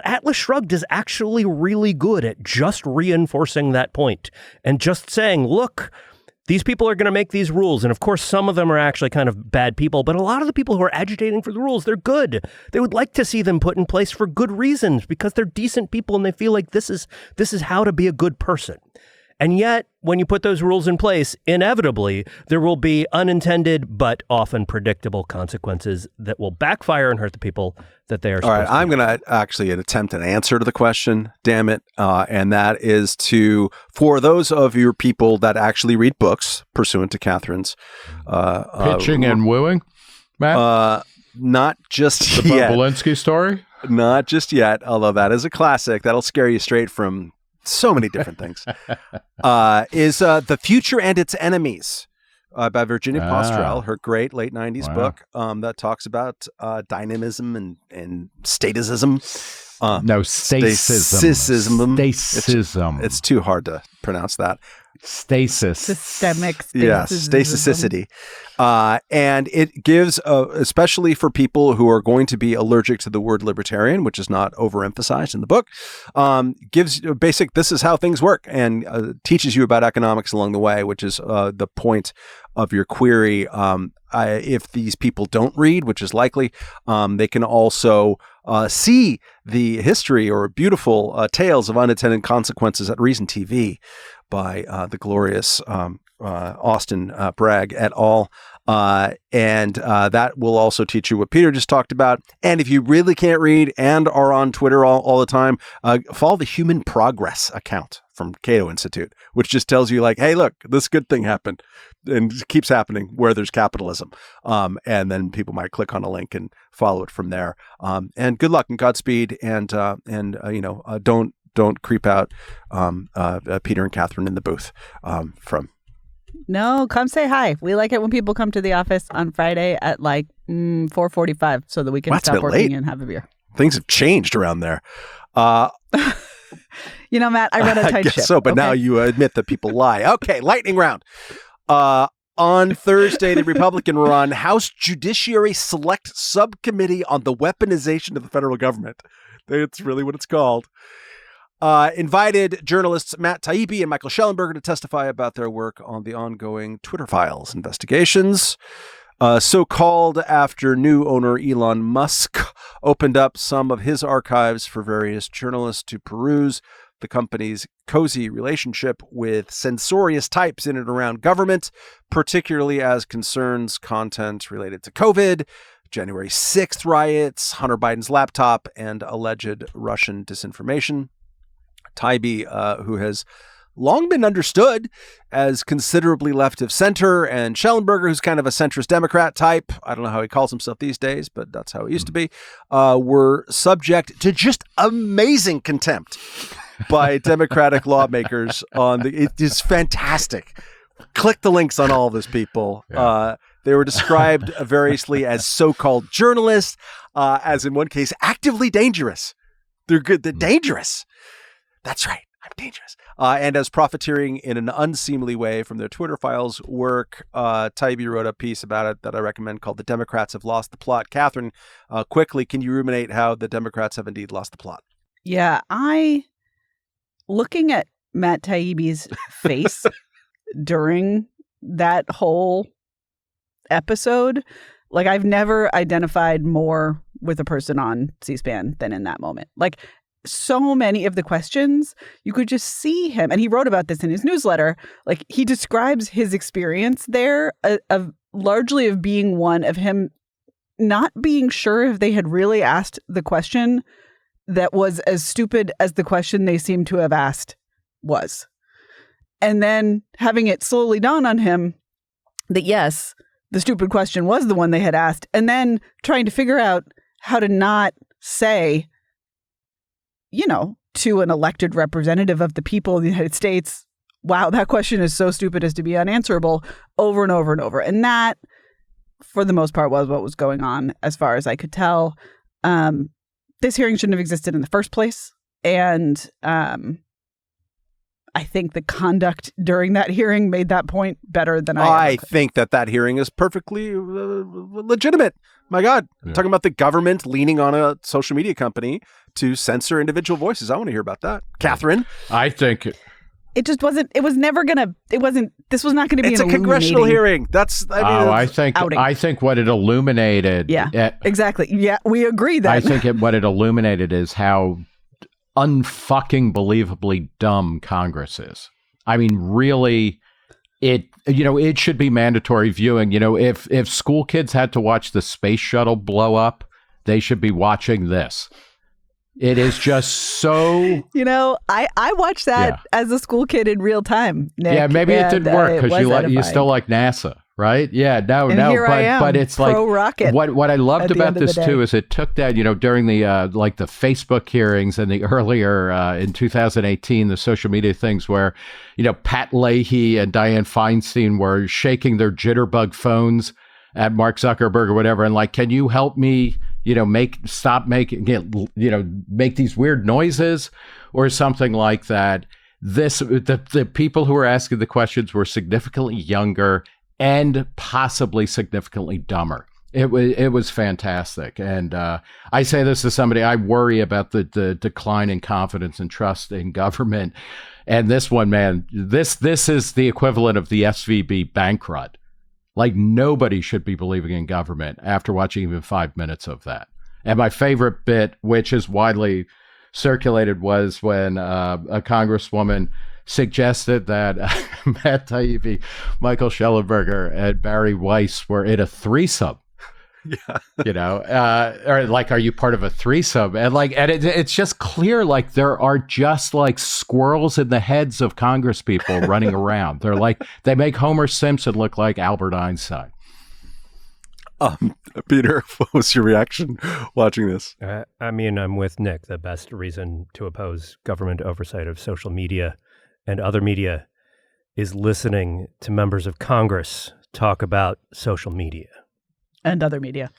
Atlas Shrugged is actually really good at just reinforcing that point and just saying, look, these people are going to make these rules. And of course, some of them are actually kind of bad people, but a lot of the people who are agitating for the rules, they're good. They would like to see them put in place for good reasons because they're decent people and they feel like this is how to be a good person. And yet, when you put those rules in place, inevitably, there will be unintended but often predictable consequences that will backfire and hurt the people that they are supposed to. All right, I'm going to actually attempt an answer to the question, damn it. And that is for those of your people that actually read books, pursuant to Catherine's pitching and wooing, Matt? Not just the yet. The Bobulinski story? Not just yet, although that is a classic. That'll scare you straight from so many different things, is The Future and Its Enemies by Virginia Postrel, her great late 90s book that talks about dynamism and statism. Stacism. It's too hard to pronounce that. Stasis. Systemic stasis. Yeah, stasicity. And it gives, especially for people who are going to be allergic to the word libertarian, which is not overemphasized in the book, gives basic, this is how things work, and teaches you about economics along the way, which is the point of your query. If these people don't read, which is likely, they can also see the history or beautiful tales of unintended consequences at ReasonTV by the glorious Austin Bragg et al. And that will also teach you what Peter just talked about. And if you really can't read and are on Twitter all the time, follow the Human Progress account from Cato Institute, which just tells you like, hey, look, this good thing happened and it keeps happening where there's capitalism. And then people might click on a link and follow it from there. And good luck and Godspeed. And don't creep out Peter and Catherine in the booth from. No, come say hi. We like it when people come to the office on Friday at like 4:45 so that we can stop working and have a beer. Things have changed around there. You know, Matt, I run a tight ship. So, but now you admit that people lie. Okay, lightning round. On Thursday, the Republican run House Judiciary Select Subcommittee on the Weaponization of the Federal Government. That's really what it's called. Invited journalists Matt Taibbi and Michael Schellenberger to testify about their work on the ongoing Twitter Files investigations. So called after new owner Elon Musk opened up some of his archives for various journalists to peruse. The company's cozy relationship with censorious types in and around government, particularly as concerns content related to COVID, January 6th riots, Hunter Biden's laptop, and alleged Russian disinformation. Taibbi, who has long been understood as considerably left of center, and Schellenberger, who's kind of a centrist Democrat type, I don't know how he calls himself these days, but that's how he used to be, were subject to just amazing contempt by Democratic lawmakers. It is fantastic. Click the links on all of these people. Yeah. They were described variously as so-called journalists, as in one case, actively dangerous. They're good. They're dangerous. That's right. I'm dangerous. And as profiteering in an unseemly way from their Twitter Files work, Taibbi wrote a piece about it that I recommend called "The Democrats Have Lost the Plot." Catherine, quickly, can you ruminate how the Democrats have indeed lost the plot? Yeah, looking at Matt Taibbi's face during that whole episode, like I've never identified more with a person on C-SPAN than in that moment. Like, so many of the questions, you could just see him. And he wrote about this in his newsletter. Like, he describes his experience there of largely of being one of him not being sure if they had really asked the question that was as stupid as the question they seemed to have asked was. And then having it slowly dawn on him that, yes, the stupid question was the one they had asked. And then trying to figure out how to not say, to an elected representative of the people of the United States, wow, that question is so stupid as to be unanswerable, over and over and over. And that, for the most part, was what was going on as far as I could tell. This hearing shouldn't have existed in the first place. And I think the conduct during that hearing made that point better than I think that hearing is perfectly legitimate. My God, yeah. Talking about the government leaning on a social media company to censor individual voices. I want to hear about that. Catherine? I think it just wasn't, this was not going to be it's a congressional hearing. I think what it illuminated. Yeah, exactly. Yeah, we agree that. I think what it illuminated is how unfucking believably dumb Congress is. I mean, really, it should be mandatory viewing. If school kids had to watch the space shuttle blow up, they should be watching this. It is just so... I watched that as a school kid in real time, Nick. Yeah, maybe it didn't work because you still like NASA, right? Yeah, but it's like... rocket. What I loved about this, too, is it took that, during the the Facebook hearings and the earlier in 2018, the social media things where, Pat Leahy and Dianne Feinstein were shaking their jitterbug phones at Mark Zuckerberg or whatever, and like, can you help me... make these weird noises or something like that. the people who were asking the questions were significantly younger and possibly significantly dumber. It was fantastic. And I say this to somebody, I worry about the decline in confidence and trust in government. And this one, man, this is the equivalent of the SVB bank run. Like, nobody should be believing in government after watching even 5 minutes of that. And my favorite bit, which is widely circulated, was when a congresswoman suggested that Matt Taibbi, Michael Schellenberger, and Barry Weiss were in a threesome. Yeah. You know, or like, are you part of a threesome? And like, and it's just clear, like, there are just like squirrels in the heads of Congress people running around. They're like, they make Homer Simpson look like Albert Einstein. Peter, what was your reaction watching this? I mean, I'm with Nick. The best reason to oppose government oversight of social media and other media is listening to members of Congress talk about social media. And other media.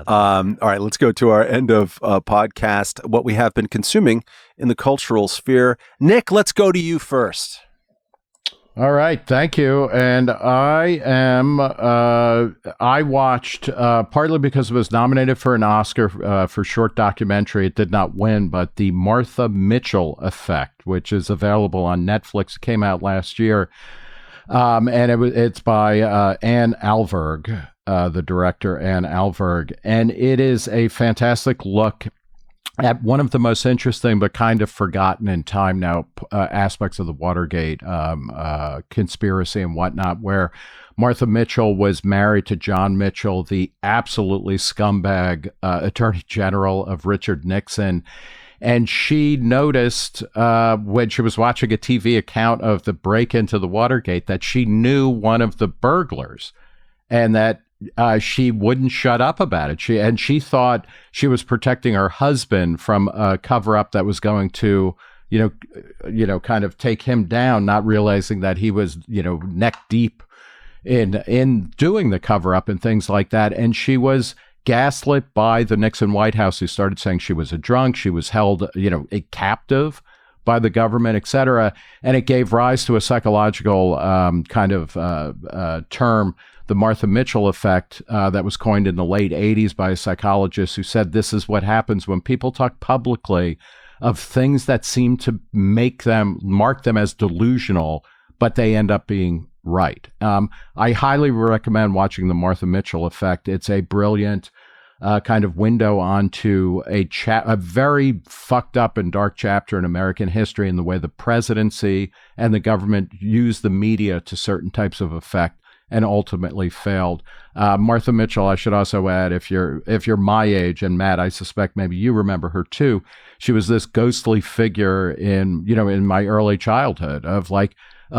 All right, let's go to our end of podcast, what we have been consuming in the cultural sphere. Nick, let's go to you first. All right, thank you. And I watched, partly because it was nominated for an Oscar for short documentary. It did not win, but The Martha Mitchell Effect, which is available on Netflix. It came out last year. And it's by Anne Alberg, the director, Anne Alberg. And it is a fantastic look at one of the most interesting but kind of forgotten in time now aspects of the Watergate conspiracy and whatnot, where Martha Mitchell was married to John Mitchell, the absolutely scumbag attorney general of Richard Nixon. And she noticed when she was watching a TV account of the break into the Watergate that she knew one of the burglars, and that she wouldn't shut up about it. She thought she was protecting her husband from a cover-up that was going to, kind of take him down, not realizing that he was, neck deep in doing the cover-up and things like that. And she was gaslit by the Nixon White House, who started saying she was a drunk, she was held, a captive by the government, et cetera. And it gave rise to a psychological term, the Martha Mitchell effect, that was coined in the late 80s by a psychologist who said this is what happens when people talk publicly of things that seem to mark them as delusional, but they end up being right. I highly recommend watching the Martha Mitchell Effect. It's a brilliant kind of window onto a very fucked up and dark chapter in American history, and the way the presidency and the government used the media to certain types of effect and ultimately failed. Martha Mitchell, I should also add, if you're my age, and Matt, I suspect maybe you remember her too, she was this ghostly figure in my early childhood of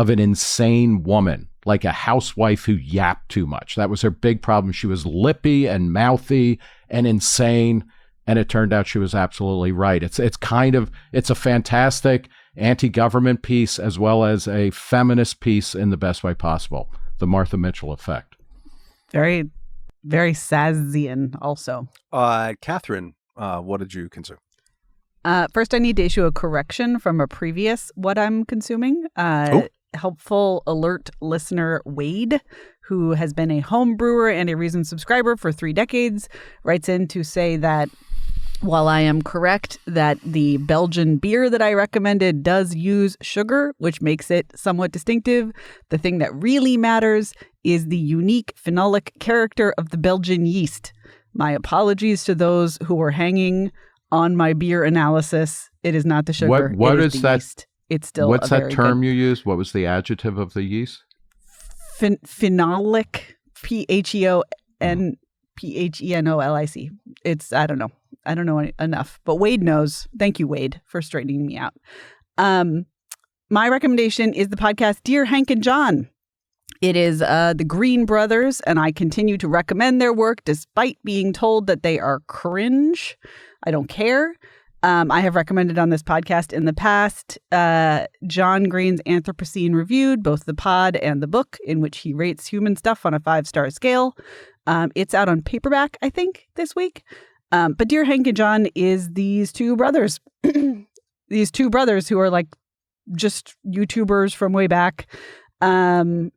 an insane woman, like a housewife who yapped too much. That was her big problem. She was lippy and mouthy and insane, and it turned out she was absolutely right. It's a fantastic anti-government piece as well as a feminist piece in the best way possible. The Martha Mitchell Effect. Very, very Sazian also. Catherine, what did you consume? First, I need to issue a correction from a previous what I'm consuming. Helpful alert listener Wade, who has been a home brewer and a Reason subscriber for 3 decades, writes in to say that while I am correct that the Belgian beer that I recommended does use sugar, which makes it somewhat distinctive, the thing that really matters is the unique phenolic character of the Belgian yeast. My apologies to those who were hanging on my beer analysis. It is not the sugar. What is that? Yeast. It's still what's that term good. You used? What was the adjective of the yeast? Phenolic, PHENOLIC. I don't know enough, but Wade knows. Thank you, Wade, for straightening me out. My recommendation is the podcast Dear Hank and John. It is the Green Brothers, and I continue to recommend their work despite being told that they are cringe. I don't care. I have recommended on this podcast in the past John Green's Anthropocene Reviewed, both the pod and the book, in which he rates human stuff on a 5-star scale. It's out on paperback, I think, this week. But Dear Hank and John is these two brothers. These two brothers who are like just YouTubers from way back. And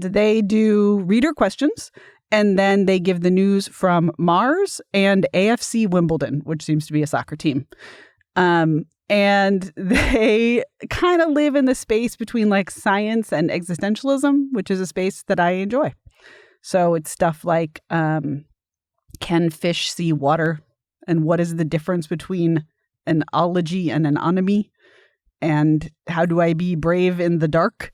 they do reader questions. And then they give the news from Mars and AFC Wimbledon, which seems to be a soccer team. And they kind of live in the space between like science and existentialism, which is a space that I enjoy. So it's stuff like, can fish see water? And what is the difference between an ology and an onomy? And how do I be brave in the dark?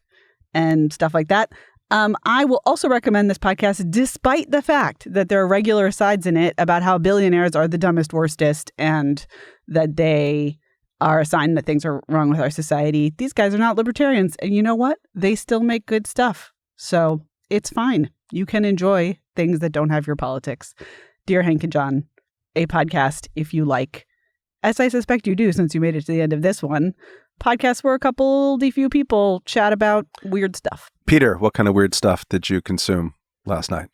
And stuff like that. I will also recommend this podcast, despite the fact that there are regular asides in it about how billionaires are the dumbest, worstest, and that they are a sign that things are wrong with our society. These guys are not libertarians. And you know what? They still make good stuff. So it's fine. You can enjoy things that don't have your politics. Dear Hank and John, a podcast, if you like, as I suspect you do since you made it to the end of this one, podcasts where a couple few people chat about weird stuff. Peter, what kind of weird stuff did you consume last night?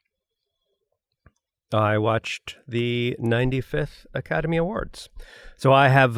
I watched the 95th Academy Awards. So I have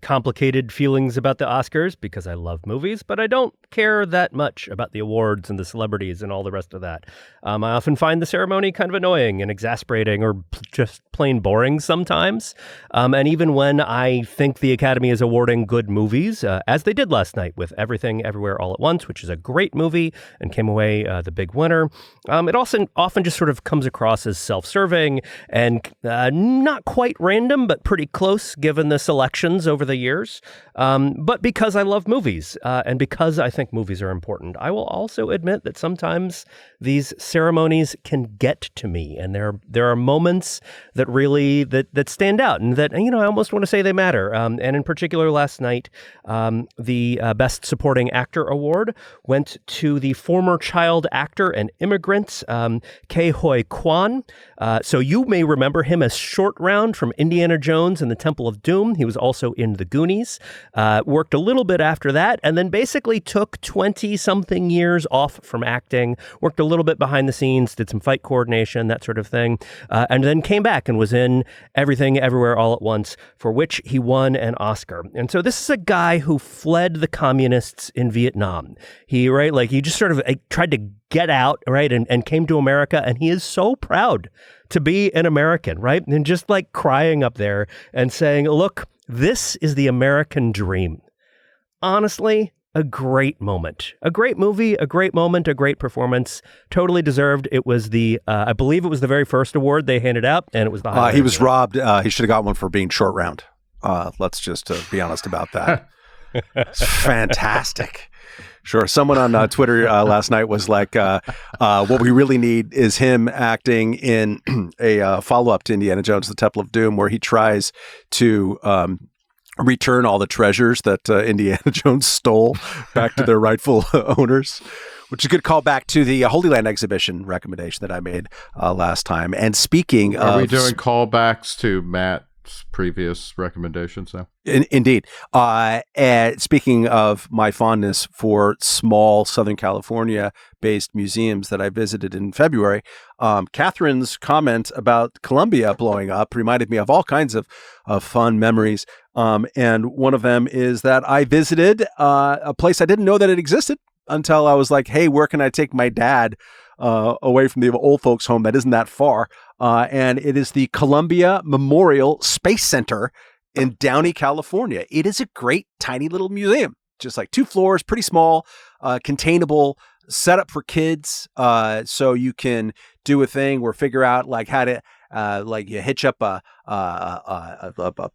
complicated feelings about the Oscars because I love movies, but I don't care that much about the awards and the celebrities and all the rest of that. I often find the ceremony kind of annoying and exasperating or just plain boring sometimes. And even when I think the Academy is awarding good movies, as they did last night with Everything Everywhere All at Once, which is a great movie and came away the big winner, it also often just sort of comes across as self-serving and not quite random, but pretty close given the selections over the years. But because I love movies and because I think movies are important, I will also admit that sometimes these ceremonies can get to me. And there are moments that really that stand out and that, I almost want to say they matter. And in particular, last night, the Best Supporting Actor Award went to the former child actor and immigrant, Ke Huy Quan. So you may remember him as Short Round from Indiana Jones and the Temple of Doom. He was also in The Goonies, worked a little bit after that, and then basically took 20-something years off from acting, worked a little bit behind the scenes, did some fight coordination, that sort of thing, and then came back and was in Everything Everywhere All at Once, for which he won an Oscar. And so this is a guy who fled the communists in Vietnam. He just sort of tried to get out, right, and came to America, and he is so proud to be an American, right? And just like crying up there and saying, look, this is the American dream. Honestly, a great moment. A great movie, a great moment, a great performance. Totally deserved. It was I believe it was the very first award they handed out, and it was the he was robbed. He should have got one for being Short Round. Let's just be honest about that. It's fantastic. Sure. Someone on Twitter last night was like, what we really need is him acting in a follow-up to Indiana Jones, The Temple of Doom, where he tries to return all the treasures that Indiana Jones stole back to their rightful owners, which is a good callback to the Holy Land exhibition recommendation that I made last time. And speaking Are of... we doing callbacks to Matt's previous recommendations now? Indeed. And speaking of my fondness for small Southern California-based museums that I visited in February, Catherine's comment about Columbia blowing up reminded me of all kinds of fun memories. And one of them is that I visited a place I didn't know that it existed until I was like, hey, where can I take my dad away from the old folks' home that isn't that far? And it is the Columbia Memorial Space Center in Downey, California. It is a great, tiny little museum, just like 2 floors, pretty small, containable, set up for kids. So you can do a thing where figure out like how to, you hitch up a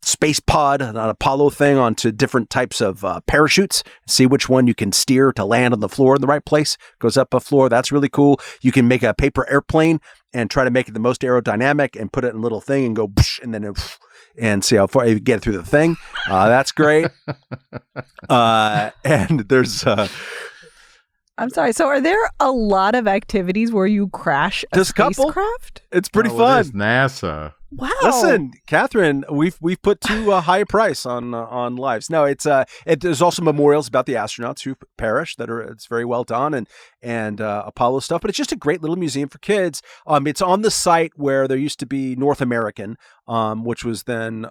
space pod, an Apollo thing onto different types of parachutes, see which one you can steer to land on the floor in the right place, goes up a floor. That's really cool. You can make a paper airplane and try to make it the most aerodynamic and put it in a little thing and go, and then and see how far you get through the thing. That's great. And there's... I'm sorry. So are there a lot of activities where you crash a spacecraft? It's pretty fun. It is NASA. Wow. Listen, Catherine, we've put too high a price on lives. No, there's also memorials about the astronauts who perished it's very well done and Apollo stuff. But it's just a great little museum for kids. It's on the site where there used to be North American, which was then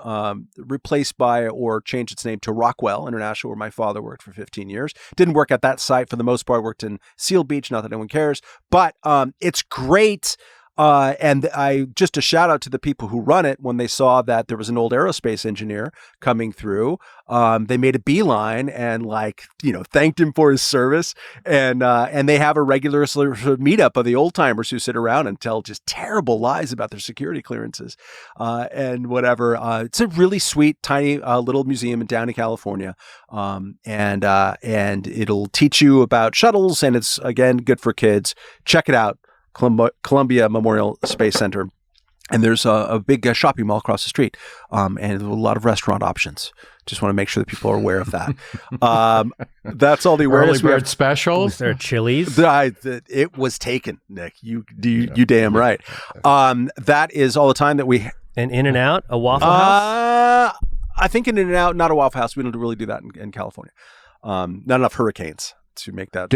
replaced by or changed its name to Rockwell International, where my father worked for 15 years. Didn't work at that site for the most part. Worked in Seal Beach. Not that anyone cares, but it's great. And just a shout out to the people who run it. When they saw that there was an old aerospace engineer coming through, they made a beeline and thanked him for his service. And they have a regular sort of meetup of the old timers who sit around and tell just terrible lies about their security clearances, and whatever. It's a really sweet, tiny little museum in Downey, California. And it'll teach you about shuttles, and it's again good for kids. Check it out. Columbia Memorial Space Center, and there's a big shopping mall across the street, and a lot of restaurant options. Just want to make sure that people are aware of that. That's all the awareness. Early bird specials. Was there Chili's? It was taken, Nick. You damn right. That is all the time that we. An In-N-Out, a Waffle House. I think an In-N-Out, not a Waffle House. We don't really do that in California. Not enough hurricanes to make that.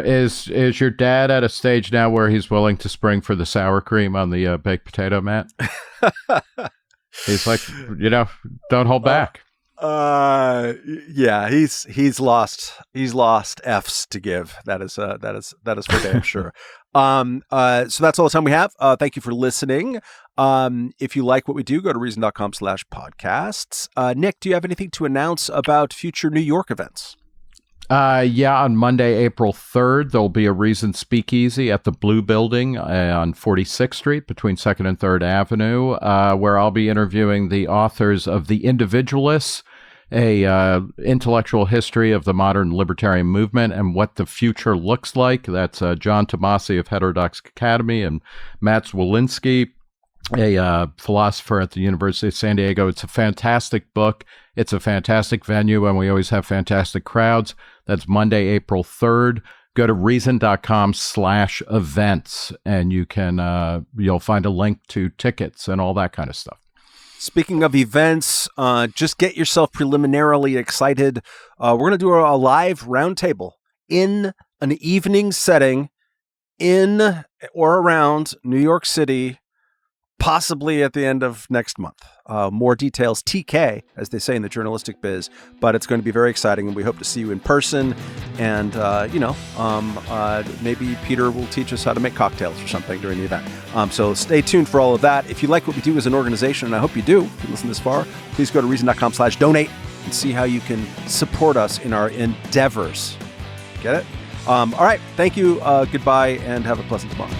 Is your dad at a stage now where he's willing to spring for the sour cream on the baked potato, Matt? He's like, don't hold back. Yeah, he's lost F's to give. That is for damn sure. So that's all the time we have. Thank you for listening. If you like what we do, go to reason.com/podcasts. Nick, do you have anything to announce about future New York events? On Monday, April 3rd, there'll be a Reason Speakeasy at the Blue Building on 46th Street between 2nd and 3rd Avenue, where I'll be interviewing the authors of The Individualists, a intellectual history of the modern libertarian movement and what the future looks like. That's John Tomasi of Heterodox Academy and Matt Zwolinski, a philosopher at the University of San Diego. It's a fantastic book. It's a fantastic venue, and we always have fantastic crowds. That's Monday, April 3rd. Go to reason.com/events, and you'll find a link to tickets and all that kind of stuff. Speaking of events, just get yourself preliminarily excited. We're going to do a live roundtable in an evening setting in or around New York City, possibly at the end of next month. More details, TK, as they say in the journalistic biz, but it's going to be very exciting, and we hope to see you in person. And, maybe Peter will teach us how to make cocktails or something during the event. So stay tuned for all of that. If you like what we do as an organization, and I hope you do, if you listen this far, please go to reason.com/donate and see how you can support us in our endeavors. Get it? All right. Thank you. Goodbye, and have a pleasant tomorrow.